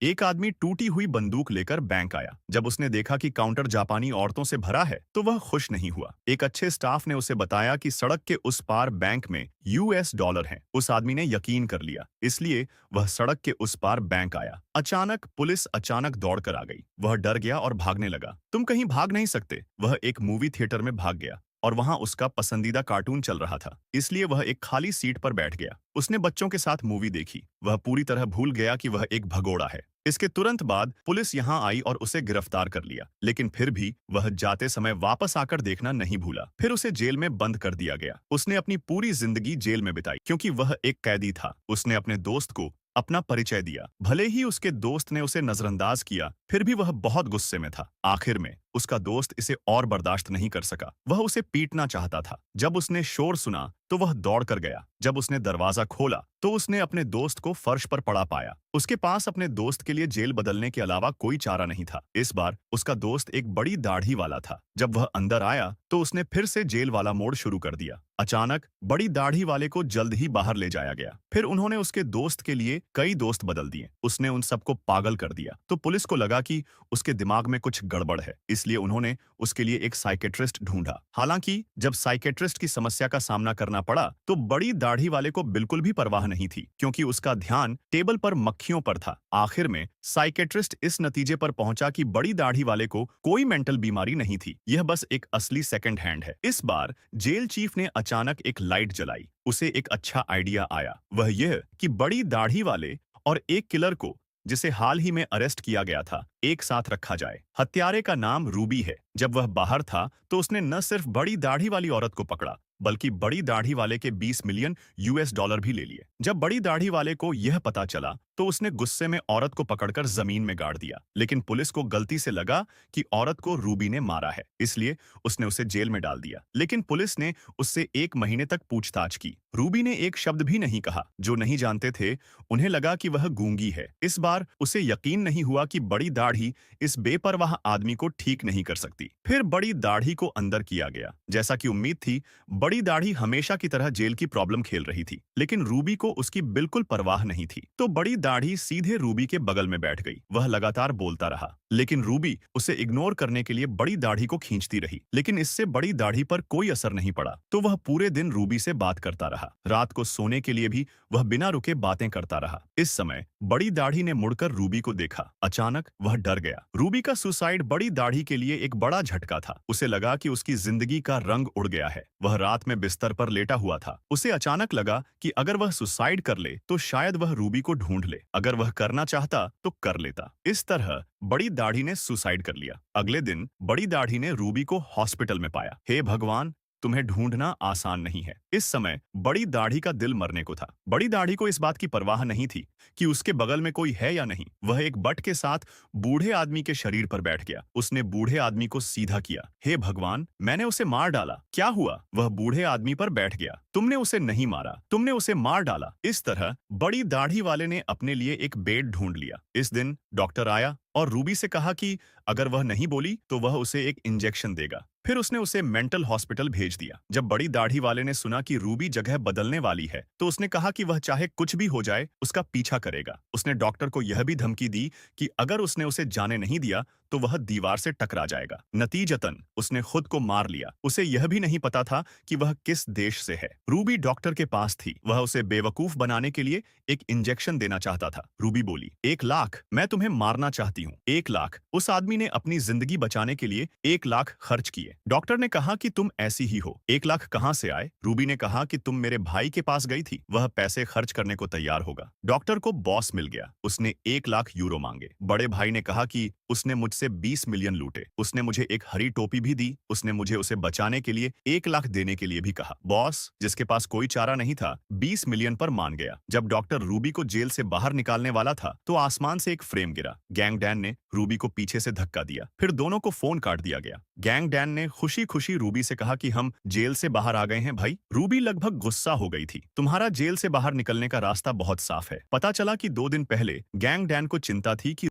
एक आदमी टूटी हुई बंदूक लेकर बैंक आया। जब उसने देखा कि काउंटर जापानी औरतों से भरा है तो वह खुश नहीं हुआ। एक अच्छे स्टाफ ने उसे बताया कि सड़क के उस पार बैंक में यूएस डॉलर हैं। उस आदमी ने यकीन कर लिया, इसलिए वह सड़क के उस पार बैंक आया। अचानक पुलिस अचानक दौड़ कर आ गई। वह डर गया और भागने लगा। तुम कहीं भाग नहीं सकते। वह एक मूवी थिएटर में भाग गया और वहां उसका पसंदीदा कार्टून चल रहा था, इसलिए वह एक खाली सीट पर बैठ गया। उसने बच्चों के साथ मूवी देखी। वह पूरी तरह भूल गया कि वह एक भगोड़ा है। इसके तुरंत बाद पुलिस यहां आई और उसे गिरफ्तार कर लिया, लेकिन फिर भी वह जाते समय वापस आकर देखना नहीं भूला। फिर उसे जेल में बंद कर दिया गया। उसने अपनी पूरी जिंदगी जेल में बिताई क्योंकि वह एक कैदी था। उसने अपने दोस्त को अपना परिचय दिया। भले ही उसके दोस्त ने उसे नजरअंदाज किया, फिर भी वह बहुत गुस्से में था। आखिर में उसका दोस्त इसे और बर्दाश्त नहीं कर सका। वह उसे पीटना चाहता था। जब उसने शोर सुना तो वह दौड़ कर गया। जब उसने दरवाजा खोला तो उसने अपने दोस्त को फर्श पर पड़ा पाया। उसके पास अपने दोस्त के लिए जेल बदलने के अलावा कोई चारा नहीं था। इस बार उसका दोस्त एक बड़ी दाढ़ी वाला था। जब वह अंदर आया तो उसने फिर से जेल वाला मोड़ शुरू कर दिया। अचानक बड़ी दाढ़ी वाले को जल्द ही बाहर ले जाया गया। फिर उन्होंने उसके दोस्त के लिए कई दोस्त बदल दिए। उसने उन सबको पागल कर दिया। तो पुलिस को लगा कि उसके दिमाग में कुछ गड़बड़ है, इसलिए उन्होंने उसके लिए एक साइकेट्रिस्ट ढूंढा। हालांकि जब साइकेट्रिस्ट की समस्या का सामना करना पड़ा तो बड़ी दाढ़ी वाले को बिल्कुल भी परवाह नहीं थी, क्योंकि उसका ध्यान टेबल पर मक्खियों पर था। आखिर में साइकेट्रिस्ट इस नतीजे पर पहुंचा कि बड़ी दाढ़ी वाले को कोई मेंटल बीमारी नहीं थी, यह बस एक असली सेकंड हैंड है। इस बार जेल चीफ ने अचानक एक लाइट जलाई। उसे एक अच्छा आइडिया आया। वह यह कि बड़ी दाढ़ी वाले और एक किलर को, जिसे हाल ही में अरेस्ट किया गया था, एक साथ रखा जाए। हत्यारे का नाम रूबी है। जब वह बाहर था तो उसने न सिर्फ बड़ी दाढ़ी वाली औरत को पकड़ा, बल्कि बड़ी दाढ़ी वाले के 20 मिलियन यूएस डॉलर भी ले लिए। जब बड़ी दाढ़ी वाले को यह पता चला तो उसने गुस्से में औरत को पकड़कर जमीन में गाड़ दिया। लेकिन पुलिस को गलती से लगा कि औरत को रूबी ने मारा है, इसलिए उसने उसे जेल में डाल दिया। लेकिन पुलिस ने उससे 1 महीने तक पूछताछ की। रूबी ने एक शब्द भी नहीं कहा। जो नहीं जानते थे उन्हें लगा कि वह गूंगी है। इस बार उसे यकीन नहीं हुआ कि बड़ी दाढ़ी इस बेपरवाह आदमी को ठीक नहीं कर सकती। फिर बड़ी दाढ़ी को अंदर किया गया। जैसा कि उम्मीद थी, बड़ी दाढ़ी हमेशा की तरह जेल की प्रॉब्लम खेल रही थी, लेकिन रूबी को उसकी बिल्कुल परवाह नहीं थी। तो बड़ी दाढ़ी सीधे रूबी के बगल में बैठ गई। वह लगातार बोलता रहा, लेकिन रूबी उसे इग्नोर करने के लिए बड़ी दाढ़ी को खींचती रही। लेकिन इससे बड़ी दाढ़ी पर कोई असर नहीं पड़ा, तो वह पूरे दिन रूबी से बात करता रहा। रात को सोने के लिए भी वह बिना रुके बातें करता रहा। इस समय बड़ी दाढ़ी ने मुड़कर रूबी को देखा। अचानक वह डर गया। रूबी का सुसाइड बड़ी दाढ़ी के लिए एक बड़ा झटका था। उसे लगा कि उसकी जिंदगी का रंग उड़ गया है। वह रात में बिस्तर पर लेटा हुआ था। उसे अचानक लगा कि अगर वह सुसाइड कर ले तो शायद वह रूबी को ढूंढ ले। अगर वह करना चाहता तो कर लेता। इस तरह बड़ी दाढ़ी ने सुसाइड कर लिया। अगले दिन बड़ी दाढ़ी ने रूबी को हॉस्पिटल में पाया। हे भगवान, तुम्हें ढूंढना आसान नहीं है। इस समय बड़ी दाढ़ी का दिल मरने को था। बड़ी दाढ़ी को इस बात की परवाह नहीं थी कि उसके बगल में कोई है या नहीं। वह एक बट के साथ बूढ़े आदमी के शरीर पर बैठ गया। उसने बूढ़े आदमी को सीधा किया। हे भगवान, मैंने उसे मार डाला। क्या हुआ? वह बूढ़े आदमी पर बैठ गया। तुमने उसे नहीं मारा, तुमने उसे मार डाला। इस तरह बड़ी दाढ़ी वाले ने अपने लिए एक बेड ढूंढ लिया। इस दिन डॉक्टर आया और रूबी से कहा कि अगर वह नहीं बोली तो वह उसे एक इंजेक्शन देगा। फिर उसने उसे मेंटल हॉस्पिटल भेज दिया। जब बड़ी दाढ़ी वाले ने सुना कि रूबी जगह बदलने वाली है तो उसने कहा कि वह चाहे कुछ भी हो जाए उसका पीछा करेगा। उसने डॉक्टर को यह भी धमकी दी कि अगर उसने उसे जाने नहीं दिया तो वह दीवार से टकरा जाएगा। नतीजतन उसने खुद को मार लिया। उसे यह भी नहीं पता था कि वह किस देश से है। रूबी डॉक्टर के पास थी। वह उसे बेवकूफ बनाने के लिए एक इंजेक्शन देना चाहता था। रूबी बोली, 1 लाख, मैं तुम्हें मारना चाहती हूँ। 1 लाख। उस आदमी ने अपनी जिंदगी बचाने के लिए 1 लाख खर्च किए। डॉक्टर ने कहा कि तुम ऐसी ही हो। 1 लाख कहाँ से आए? रूबी ने कहा कि तुम मेरे भाई के पास गई थी, वह पैसे खर्च करने को तैयार होगा। डॉक्टर को बॉस मिल गया। उसने 1 लाख यूरो मांगे। बड़े भाई ने कहा कि उसने मुझसे 20 मिलियन लूटे। उसने मुझे एक हरी टोपी भी दी। उसने मुझे उसे बचाने के लिए 1 लाख देने के लिए भी कहा। बॉस, जिसके पास कोई चारा नहीं था, 20 मिलियन पर मान गया। जब डॉक्टर रूबी को जेल से बाहर निकालने वाला था तो आसमान से एक फ्रेम गिरा। गैंग डैन ने रूबी को पीछे से धक्का दिया। फिर दोनों को फोन काट दिया गया। गैंग डैन ने खुशी खुशी रूबी से कहा कि हम जेल से बाहर आ गए हैं भाई। रूबी लगभग गुस्सा हो गई थी। तुम्हारा जेल से बाहर निकलने का रास्ता बहुत साफ है। पता चला कि 2 दिन पहले गैंग डैन को चिंता थी कि